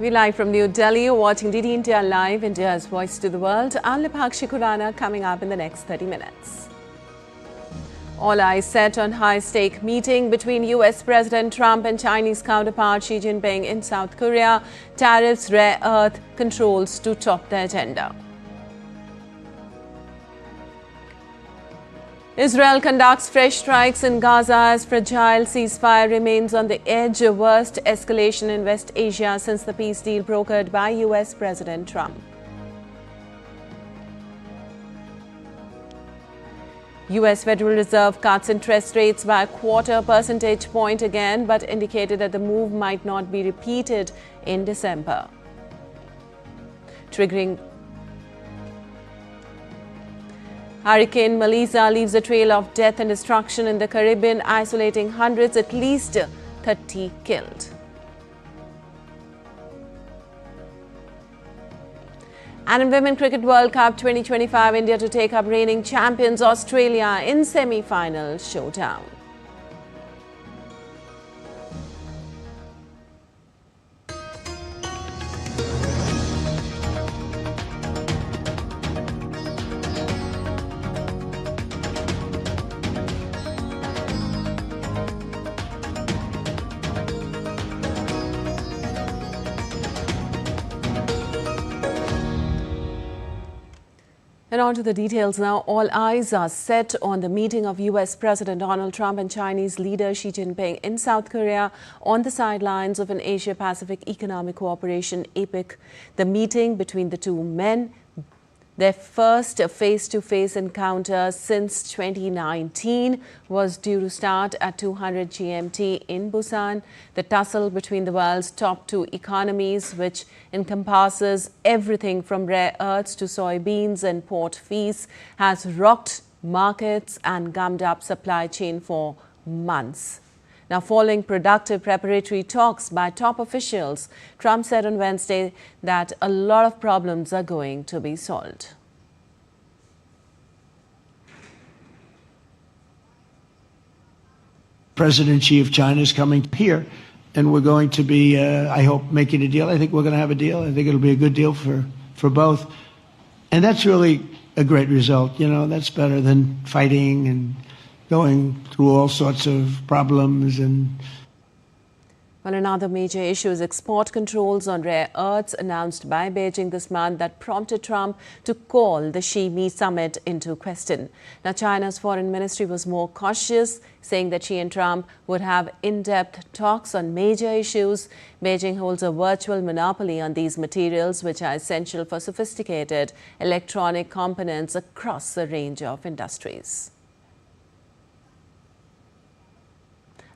We live from New Delhi, you're watching DD India Live, India's voice to the world. I'm Lipakshi Khurana, coming up in the next 30 minutes. All eyes set on high-stake meeting between US President Trump and Chinese counterpart Xi Jinping in South Korea. Tariffs, rare earth controls to top the agenda. Israel conducts fresh strikes in Gaza as fragile ceasefire remains on the edge of worst escalation in West Asia since the peace deal brokered by US President Trump. US Federal Reserve cuts interest rates by a quarter percentage point again, but indicated that the move might not be repeated in December. Hurricane Melissa leaves a trail of death and destruction in the Caribbean, isolating hundreds, at least 30 killed. And in Women Cricket World Cup 2025, India to take up reigning champions Australia in semi-final showdown. And on to the details now. All eyes are set on the meeting of US President Donald Trump and Chinese leader Xi Jinping in South Korea on the sidelines of an Asia-Pacific Economic Cooperation APEC. The meeting between the two men, their first face-to-face encounter since 2019, was due to start at 200 GMT in Busan. The tussle between the world's top two economies, which encompasses everything from rare earths to soybeans and port fees, has rocked markets and gummed up supply chain for months. Now, following productive preparatory talks by top officials, Trump said on Wednesday that a lot of problems are going to be solved. President Xi of China is coming here, and we're going to be, I hope, making a deal. I think we're going to have a deal. I think it'll be a good deal for both. And that's really a great result. You know, that's better than fighting and going through all sorts of problems. Well, another major issue is export controls on rare earths announced by Beijing this month that prompted Trump to call the Xi-Mi summit into question. Now, China's foreign ministry was more cautious, saying that Xi and Trump would have in-depth talks on major issues. Beijing holds a virtual monopoly on these materials, which are essential for sophisticated electronic components across a range of industries.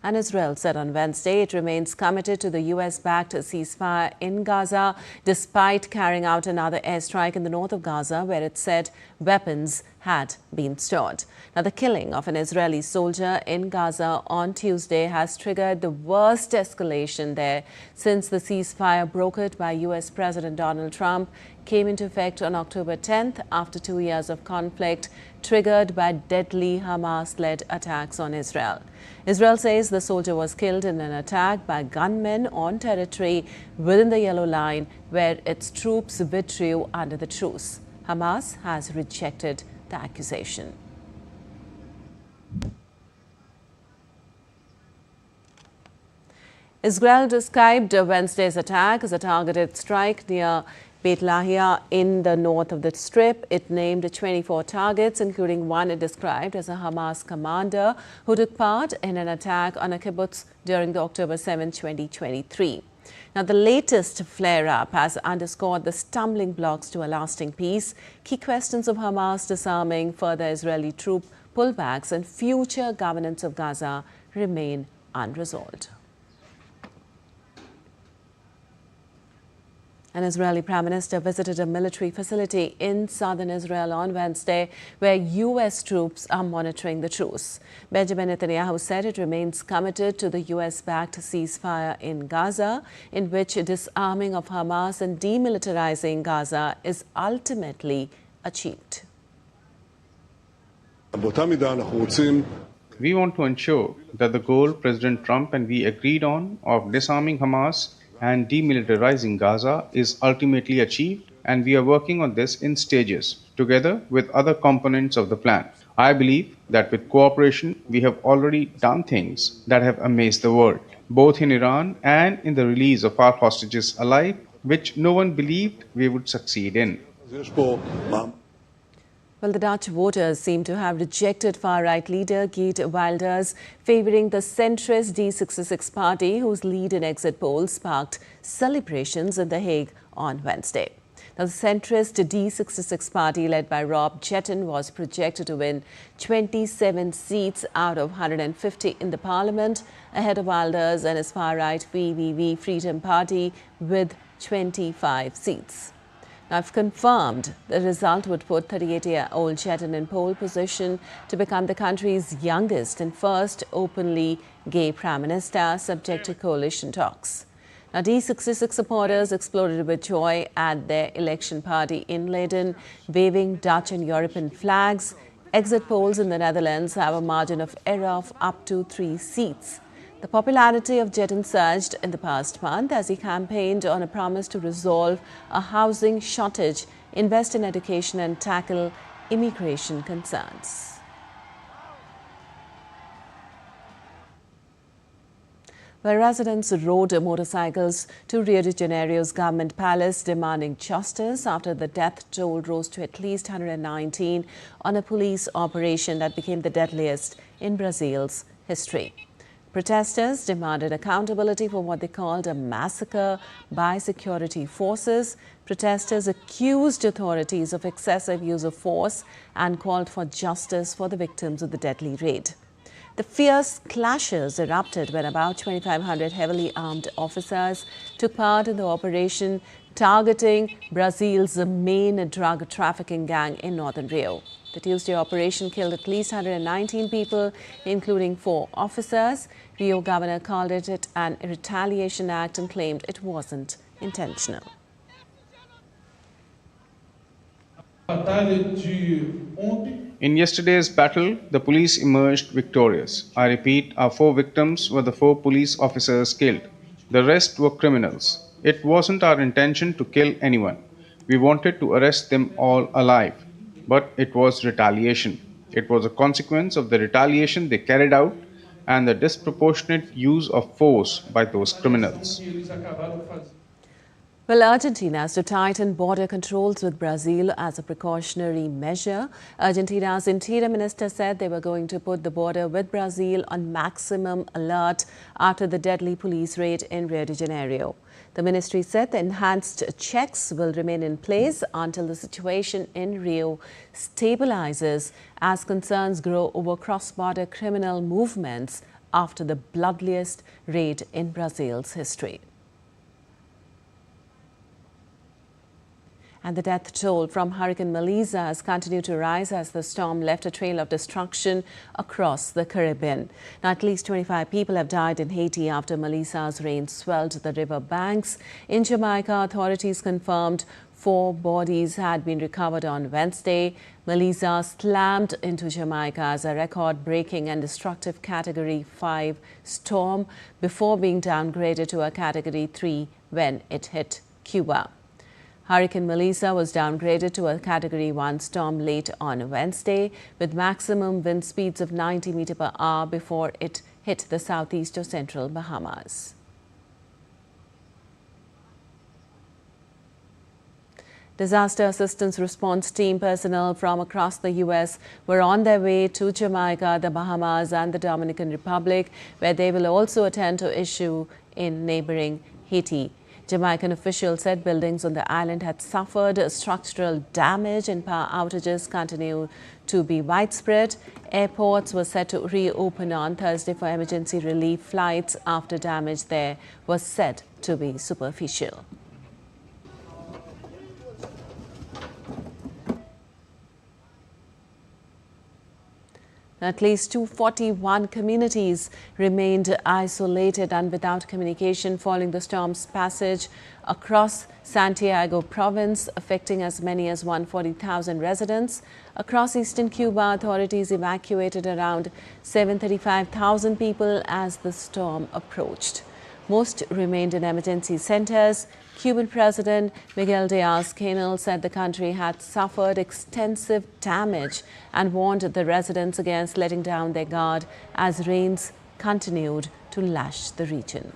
And Israel said on Wednesday it remains committed to the US-backed ceasefire in Gaza, despite carrying out another airstrike in the north of Gaza, where it said weapons had been stored. Now, the killing of an Israeli soldier in Gaza on Tuesday has triggered the worst escalation there since the ceasefire brokered by US President Donald Trump came into effect on October 10th after 2 years of conflict triggered by deadly Hamas-led attacks on Israel. Israel says the soldier was killed in an attack by gunmen on territory within the Yellow Line, where its troops withdrew under the truce. Hamas has rejected the accusation. Israel described Wednesday's attack as a targeted strike near Beit Lahia in the north of the Strip. It named 24 targets, including one it described as a Hamas commander who took part in an attack on a kibbutz during the October 7, 2023. Now, the latest flare-up has underscored the stumbling blocks to a lasting peace. Key questions of Hamas disarming, further Israeli troop pullbacks, and future governance of Gaza remain unresolved. An Israeli Prime Minister visited a military facility in southern Israel on Wednesday, where US troops are monitoring the truce. Benjamin Netanyahu said it remains committed to the US-backed ceasefire in Gaza, in which disarming of Hamas and demilitarizing Gaza is ultimately achieved. We want to ensure that the goal President Trump and we agreed on of disarming Hamas and demilitarizing Gaza is ultimately achieved, and we are working on this in stages, together with other components of the plan. I believe that with cooperation, we have already done things that have amazed the world, both in Iran and in the release of our hostages alive, which no one believed we would succeed in. Well, the Dutch voters seem to have rejected far-right leader Geert Wilders, favouring the centrist D66 party, whose lead in exit polls sparked celebrations in The Hague on Wednesday. Now, the centrist D66 party, led by Rob Jetten, was projected to win 27 seats out of 150 in the parliament, ahead of Wilders and his far-right VVV Freedom Party with 25 seats. Now, if confirmed, the result would put 38-year-old Jetten in pole position to become the country's youngest and first openly gay prime minister, subject to coalition talks. Now, D66 supporters exploded with joy at their election party in Leiden, waving Dutch and European flags. Exit polls in the Netherlands have a margin of error of up to 3 seats. The popularity of Jetten surged in the past month as he campaigned on a promise to resolve a housing shortage, invest in education and tackle immigration concerns. Where residents rode motorcycles to Rio de Janeiro's government palace demanding justice after the death toll rose to at least 119 on a police operation that became the deadliest in Brazil's history. Protesters demanded accountability for what they called a massacre by security forces. Protesters accused authorities of excessive use of force and called for justice for the victims of the deadly raid. The fierce clashes erupted when about 2,500 heavily armed officers took part in the operation targeting Brazil's main drug trafficking gang in northern Rio. The Tuesday operation killed at least 119 people, including 4 officers. Rio governor called it an retaliation act and claimed it wasn't intentional. In yesterday's battle, the police emerged victorious. I repeat, our 4 victims were the 4 police officers killed. The rest were criminals. It wasn't our intention to kill anyone. We wanted to arrest them all alive. But it was retaliation. It was a consequence of the retaliation they carried out and the disproportionate use of force by those criminals. Well, Argentina has to tighten border controls with Brazil as a precautionary measure. Argentina's interior minister said they were going to put the border with Brazil on maximum alert after the deadly police raid in Rio de Janeiro. The ministry said the enhanced checks will remain in place until the situation in Rio stabilizes as concerns grow over cross-border criminal movements after the bloodiest raid in Brazil's history. And the death toll from Hurricane Melissa has continued to rise as the storm left a trail of destruction across the Caribbean. Now, at least 25 people have died in Haiti after Melissa's rain swelled the river banks. In Jamaica, authorities confirmed 4 bodies had been recovered on Wednesday. Melissa slammed into Jamaica as a record-breaking and destructive Category 5 storm before being downgraded to a Category 3 when it hit Cuba. Hurricane Melissa was downgraded to a Category 1 storm late on Wednesday with maximum wind speeds of 90 meters per hour before it hit the southeast or central Bahamas. Disaster assistance response team personnel from across the U.S. were on their way to Jamaica, the Bahamas and the Dominican Republic, where they will also attend to issue in neighboring Haiti. Jamaican officials said buildings on the island had suffered structural damage and power outages continue to be widespread. Airports were set to reopen on Thursday for emergency relief flights after damage there was said to be superficial. At least 241 communities remained isolated and without communication following the storm's passage across Santiago province, affecting as many as 140,000 residents. Across eastern Cuba, authorities evacuated around 735,000 people as the storm approached. Most remained in emergency centers. Cuban President Miguel Diaz-Canel said the country had suffered extensive damage and warned the residents against letting down their guard as rains continued to lash the region.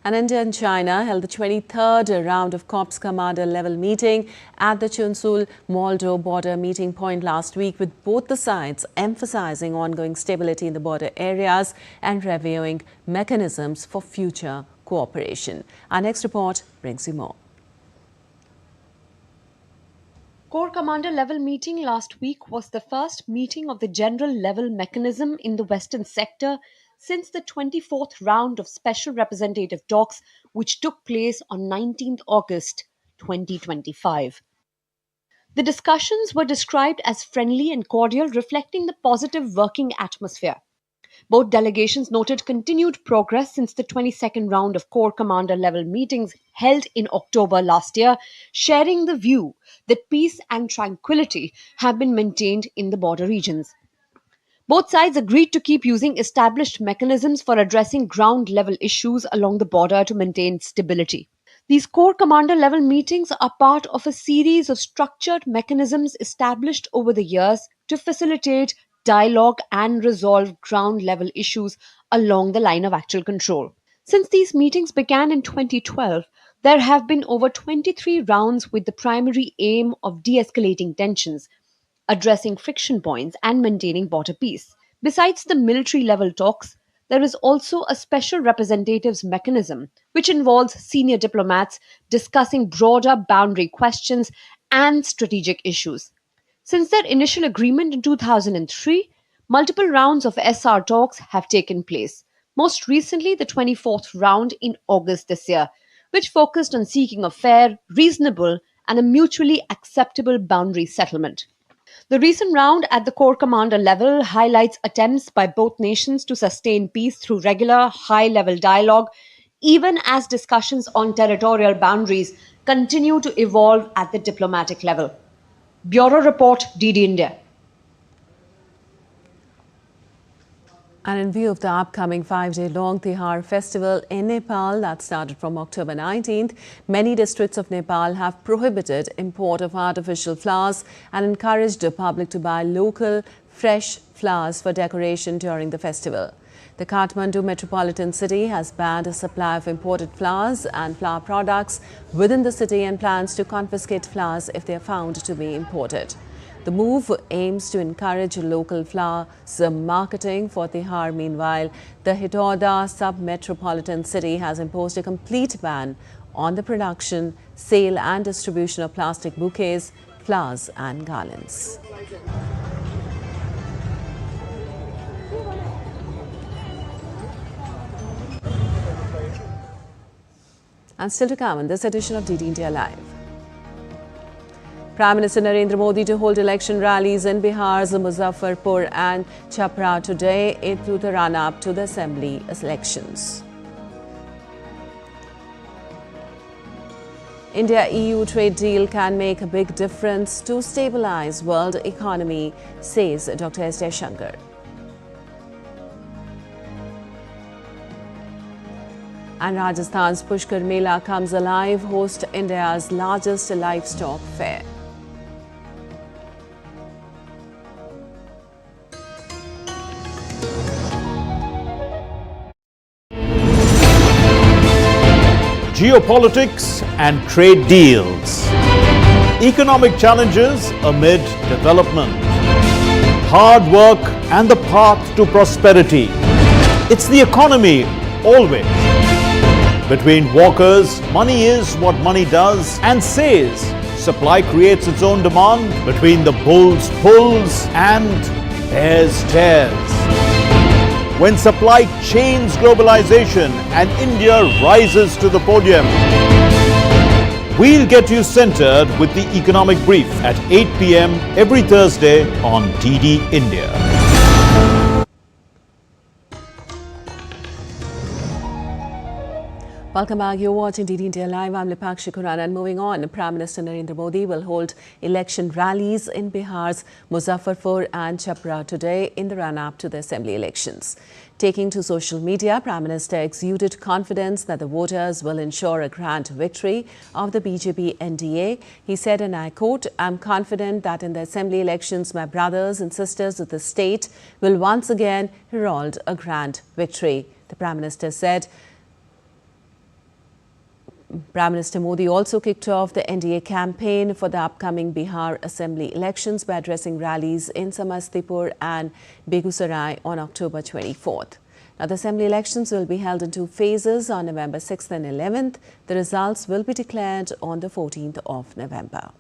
And India and China held the 23rd round of Corps Commander level meeting at the Chunsul-Moldo border meeting point last week, with both the sides emphasizing ongoing stability in the border areas and reviewing mechanisms for future cooperation. Our next report brings you more. Corps Commander level meeting last week was the first meeting of the general level mechanism in the Western sector since the 24th round of special representative talks, which took place on 19th August 2025. The discussions were described as friendly and cordial, reflecting the positive working atmosphere. Both delegations noted continued progress since the 22nd round of Corps Commander level meetings held in October last year, sharing the view that peace and tranquility have been maintained in the border regions. Both sides agreed to keep using established mechanisms for addressing ground-level issues along the border to maintain stability. These Corps Commander level meetings are part of a series of structured mechanisms established over the years to facilitate dialogue and resolve ground-level issues along the line of actual control. Since these meetings began in 2012, there have been over 23 rounds with the primary aim of de-escalating tensions, addressing friction points and maintaining border peace. Besides the military level talks, there is also a special representatives mechanism which involves senior diplomats discussing broader boundary questions and strategic issues. Since their initial agreement in 2003, multiple rounds of SR talks have taken place, most recently the 24th round in August this year, which focused on seeking a fair, reasonable, and a mutually acceptable boundary settlement. The recent round at the Corps Commander level highlights attempts by both nations to sustain peace through regular, high-level dialogue, even as discussions on territorial boundaries continue to evolve at the diplomatic level. Bureau Report, DD India. And in view of the upcoming 5-day-long Tihar festival in Nepal that started from October 19th, many districts of Nepal have prohibited import of artificial flowers and encouraged the public to buy local, fresh flowers for decoration during the festival. The Kathmandu metropolitan city has banned a supply of imported flowers and flower products within the city and plans to confiscate flowers if they are found to be imported. The move aims to encourage local flowers marketing for Tihar. Meanwhile, the Hitoda sub-metropolitan city has imposed a complete ban on the production, sale and distribution of plastic bouquets, flowers and garlands. And still to come in this edition of DD India Live. Prime Minister Narendra Modi to hold election rallies in Bihar's Muzaffarpur and Chhapra today through the run-up to the assembly elections. India-EU trade deal can make a big difference to stabilize world economy, says Dr. S. Jaishankar. And Rajasthan's Pushkar Mela comes alive, host India's largest livestock fair. Geopolitics and trade deals. Economic challenges amid development. Hard work and the path to prosperity. It's the economy always. Between walkers, money is what money does and says. Supply creates its own demand. Between the bulls pulls and bears tears. When supply chains globalization and India rises to the podium. We'll get you centered with the Economic Brief at 8 p.m. every Thursday on DD India. Welcome back. You're watching DD India Live. I'm Lipakshi Khurana. And moving on, Prime Minister Narendra Modi will hold election rallies in Bihar's Muzaffarpur and Chapra today in the run-up to the assembly elections. Taking to social media, Prime Minister exuded confidence that the voters will ensure a grand victory of the BJP NDA. He said, and I quote, "I'm confident that in the assembly elections, my brothers and sisters of the state will once again herald a grand victory." The Prime Minister said. Prime Minister Modi also kicked off the NDA campaign for the upcoming Bihar Assembly elections by addressing rallies in Samastipur and Begusarai on October 24th. Now, the Assembly elections will be held in two phases on November 6th and 11th. The results will be declared on the 14th of November.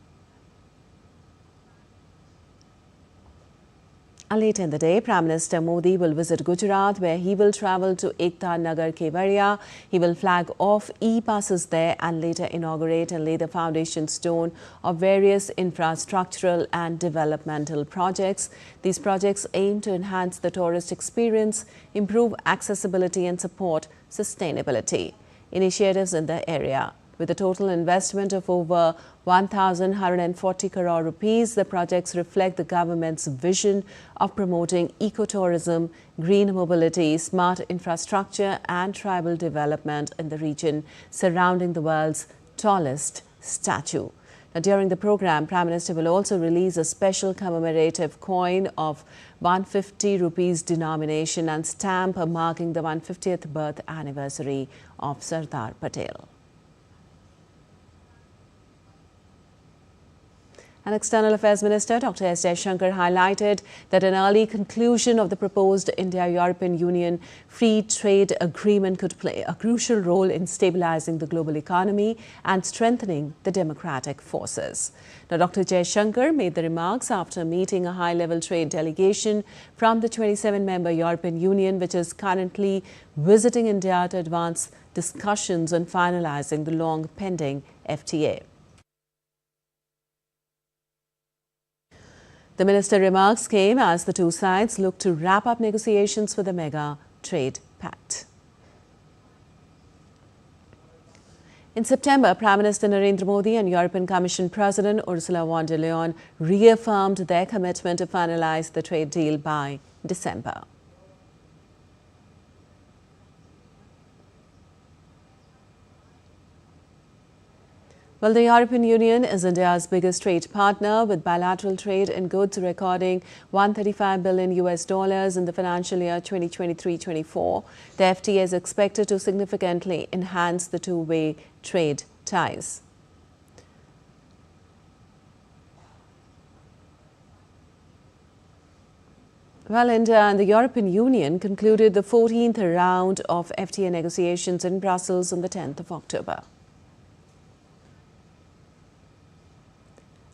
And later in the day, Prime Minister Modi will visit Gujarat, where he will travel to Ekta Nagar Kevadia. He will flag off e-passes there and later inaugurate and lay the foundation stone of various infrastructural and developmental projects. These projects aim to enhance the tourist experience, improve accessibility and support sustainability initiatives in the area. With a total investment of over 1,140 crore rupees, the projects reflect the government's vision of promoting ecotourism, green mobility, smart infrastructure and tribal development in the region surrounding the world's tallest statue. Now, during the program, Prime Minister will also release a special commemorative coin of 150 rupees denomination and stamp marking the 150th birth anniversary of Sardar Patel. And External Affairs Minister Dr. S. Jaishankar highlighted that an early conclusion of the proposed India-European Union free trade agreement could play a crucial role in stabilizing the global economy and strengthening the democratic forces. Now, Dr. Jaishankar made the remarks after meeting a high-level trade delegation from the 27-member European Union, which is currently visiting India to advance discussions on finalizing the long-pending FTA. The minister remarks came as the two sides look to wrap up negotiations for the mega trade pact. In September, Prime Minister Narendra Modi and European Commission President Ursula von der Leyen reaffirmed their commitment to finalize the trade deal by December. Well, the European Union is India's biggest trade partner, with bilateral trade in goods recording $135 billion in the financial year 2023-24. The FTA is expected to significantly enhance the two-way trade ties. Well, India and the European Union concluded the 14th round of FTA negotiations in Brussels on the 10th of October.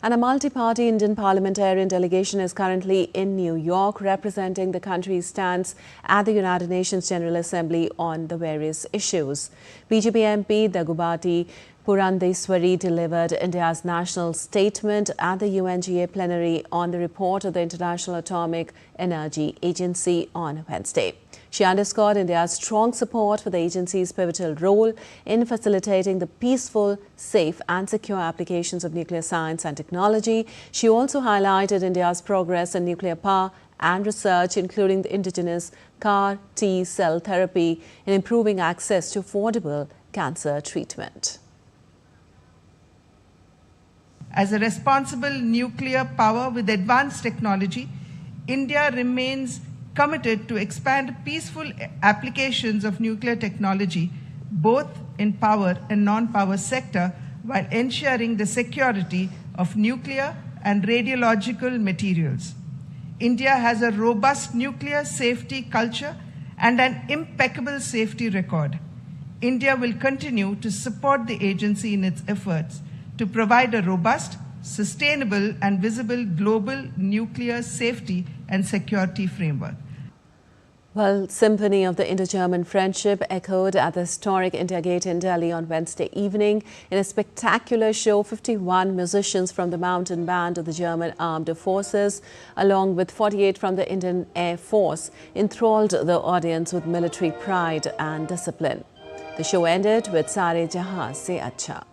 And a multi-party Indian parliamentarian delegation is currently in New York representing the country's stance at the United Nations General Assembly on the various issues. BJP MP Daggubati Purandeswari delivered India's national statement at the UNGA plenary on the report of the International Atomic Energy Agency on Wednesday. She underscored India's strong support for the agency's pivotal role in facilitating the peaceful, safe and secure applications of nuclear science and technology. She also highlighted India's progress in nuclear power and research, including the indigenous CAR T-cell therapy, in improving access to affordable cancer treatment. As a responsible nuclear power with advanced technology, India remains committed to expand peaceful applications of nuclear technology, both in power and non-power sector, while ensuring the security of nuclear and radiological materials. India has a robust nuclear safety culture and an impeccable safety record. India will continue to support the agency in its efforts to provide a robust, sustainable and visible global nuclear safety and security framework. Well, Symphony of the Indo-German Friendship echoed at the historic India Gate in Delhi on Wednesday evening. In a spectacular show, 51 musicians from the Mountain Band of the German Armed Forces, along with 48 from the Indian Air Force, enthralled the audience with military pride and discipline. The show ended with Sare Jahan Se Acha.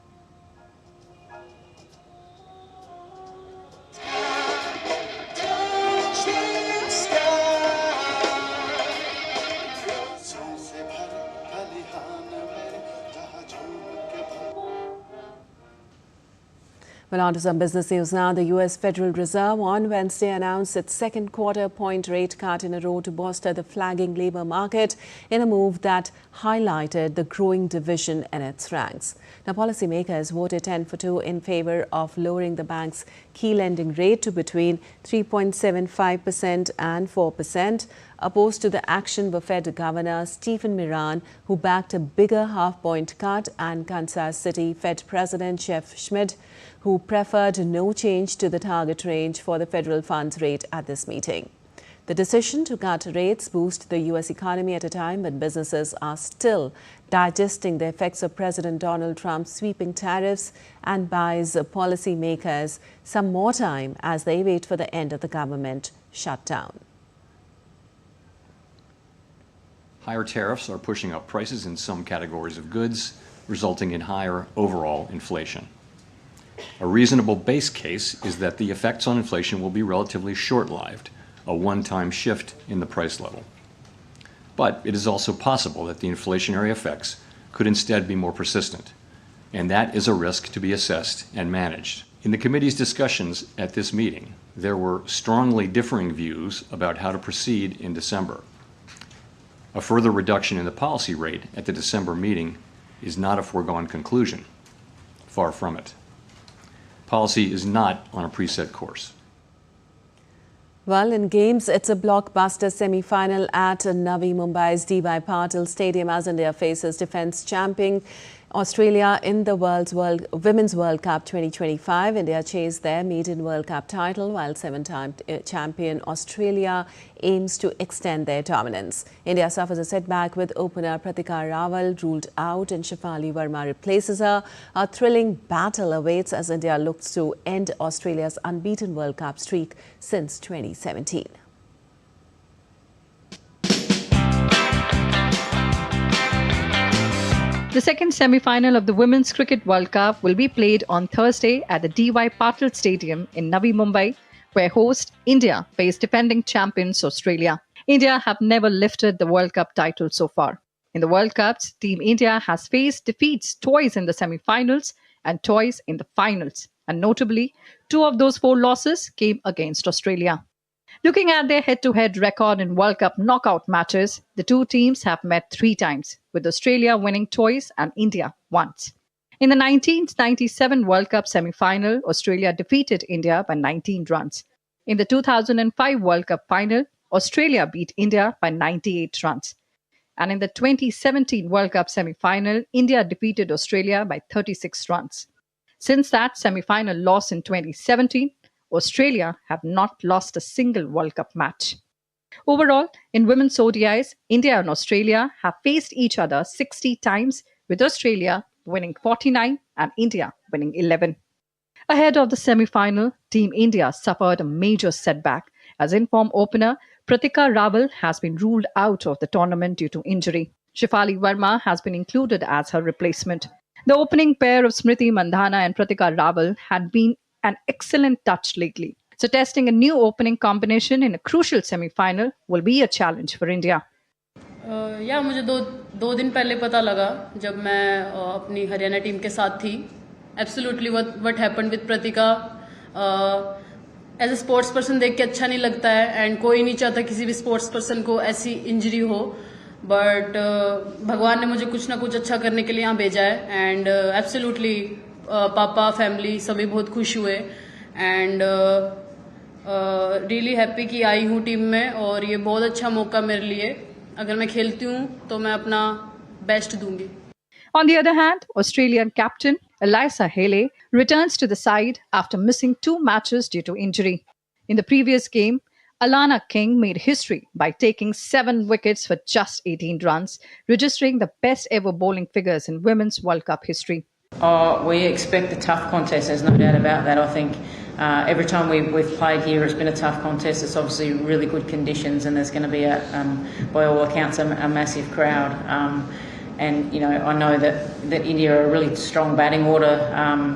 Well, on to some business news now. The U.S. Federal Reserve on Wednesday announced its second quarter-point rate cut in a row to bolster the flagging labor market in a move that highlighted the growing division in its ranks. Now, policymakers voted 10-2 in favor of lowering the bank's key lending rate to between 3.75% and 4%. Opposed to the action were Fed Governor Stephen Miran, who backed a bigger half-point cut, and Kansas City Fed President Jeff Schmidt, who preferred no change to the target range for the federal funds rate at this meeting. The decision to cut rates boosts the U.S. economy at a time when businesses are still digesting the effects of President Donald Trump's sweeping tariffs and buys policymakers some more time as they wait for the end of the government shutdown. Higher tariffs are pushing up prices in some categories of goods, resulting in higher overall inflation. A reasonable base case is that the effects on inflation will be relatively short-lived, a one-time shift in the price level. But it is also possible that the inflationary effects could instead be more persistent, and that is a risk to be assessed and managed. In the committee's discussions at this meeting, there were strongly differing views about how to proceed in December. A further reduction in the policy rate at the December meeting is not a foregone conclusion. Far from it. Policy is not on a preset course. Well, in games, it's a blockbuster semi-final at Navi Mumbai's D.Y. Patil Stadium as India faces defence champion Australia in the Women's World Cup 2025. India chased their maiden World Cup title, while seven-time champion Australia aims to extend their dominance. India suffers a setback with opener Pratika Rawal ruled out and Shefali Verma replaces her. A thrilling battle awaits as India looks to end Australia's unbeaten World Cup streak since 2017. The second semi-final of the Women's Cricket World Cup will be played on Thursday at the D.Y. Patil Stadium in Navi Mumbai, where host India face defending champions Australia. India have never lifted the World Cup title so far. In the World Cups, Team India has faced defeats twice in the semi-finals and twice in the finals. And notably, 2 of those 4 losses came against Australia. Looking at their head-to-head record in World Cup knockout matches, the 2 teams have met 3 times, with Australia winning twice and India once. In the 1997 World Cup semi-final, Australia defeated India by 19 runs. In the 2005 World Cup final, Australia beat India by 98 runs. And in the 2017 World Cup semi-final, India defeated Australia by 36 runs. Since that semi-final loss in 2017, Australia have not lost a single World Cup match. Overall, in women's ODIs, India and Australia have faced each other 60 times, with Australia winning 49 and India winning 11. Ahead of the semi-final, Team India suffered a major setback as in-form opener Pratika Rawal has been ruled out of the tournament due to injury. Shefali Verma has been included as her replacement. The opening pair of Smriti Mandhana and Pratika Rawal had been an excellent touch lately. So testing a new opening combination in a crucial semi-final will be a challenge for India. मुझे दो दिन पहले पता लगा जब मैं अपनी Haryana team के साथ थी. Absolutely what happened with Pratika. As a sports person देख के अच्छा नहीं लगता है and कोई नहीं चाहता किसी भी sports person को ऐसी इंजरी हो. But भगवान ने मुझे कुछ ना कुछ अच्छा करने के लिए यहाँ भेजा है and absolutely पापा फैमिली सभी बहुत खुश हुए एंड रियली हैप्पी कि आई हूँ टीम में और ये बहुत अच्छा मौका मेरे लिए. अगर मैं खेलती हूँ तो मैं अपना बेस्ट दूंगी. On the other hand, Australian captain Alyssa Haley returns to the side after missing 2 matches due to injury. In the previous game, Alana King made history by taking 7 wickets for just 18 runs, registering the best ever bowling figures in Women's World Cup history. We expect a tough contest, there's no doubt about that. I think every time we've played here, it's been a tough contest. It's obviously really good conditions and there's going to be, by all accounts, a massive crowd. And you know, I know that India are a really strong batting order.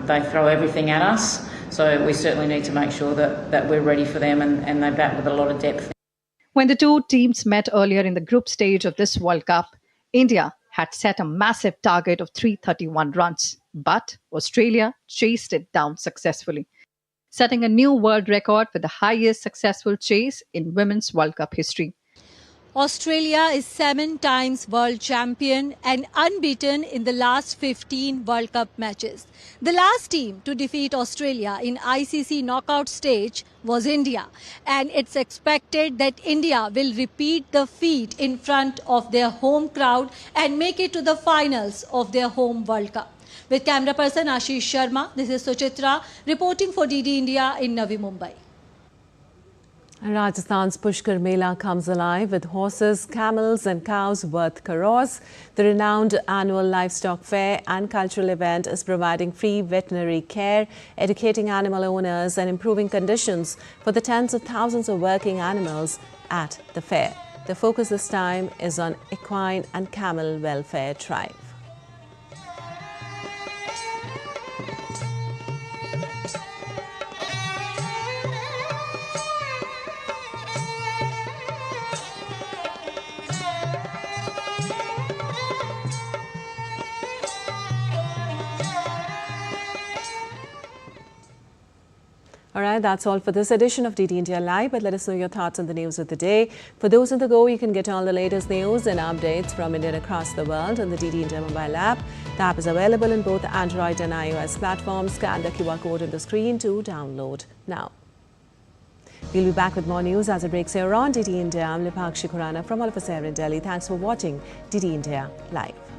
They throw everything at us, so we certainly need to make sure that we're ready for them and they bat with a lot of depth. When the two teams met earlier in the group stage of this World Cup, India had set a massive target of 331 runs, but Australia chased it down successfully, setting a new world record for the highest successful chase in Women's World Cup history. Australia is 7 times world champion and unbeaten in the last 15 World Cup matches. The last team to defeat Australia in ICC knockout stage was India, and it's expected that India will repeat the feat in front of their home crowd and make it to the finals of their home World Cup. With camera person Ashish Sharma, this is Suchitra reporting for DD India in Navi Mumbai. Rajasthan's Pushkar Mela comes alive with horses, camels and cows worth crores. The renowned annual livestock fair and cultural event is providing free veterinary care, educating animal owners and improving conditions for the tens of thousands of working animals at the fair. The focus this time is on equine and camel welfare drive. All right, that's all for this edition of DD India Live, but let us know your thoughts on the news of the day. For those on the go, you can get all the latest news and updates from India and across the world on the DD India mobile app. The app is available in both Android and iOS platforms. Scan the QR code on the screen to download now. We'll be back with more news as it breaks here on DD India. I'm Lipakshi Khurana from all of us here in Delhi. Thanks for watching DD India Live.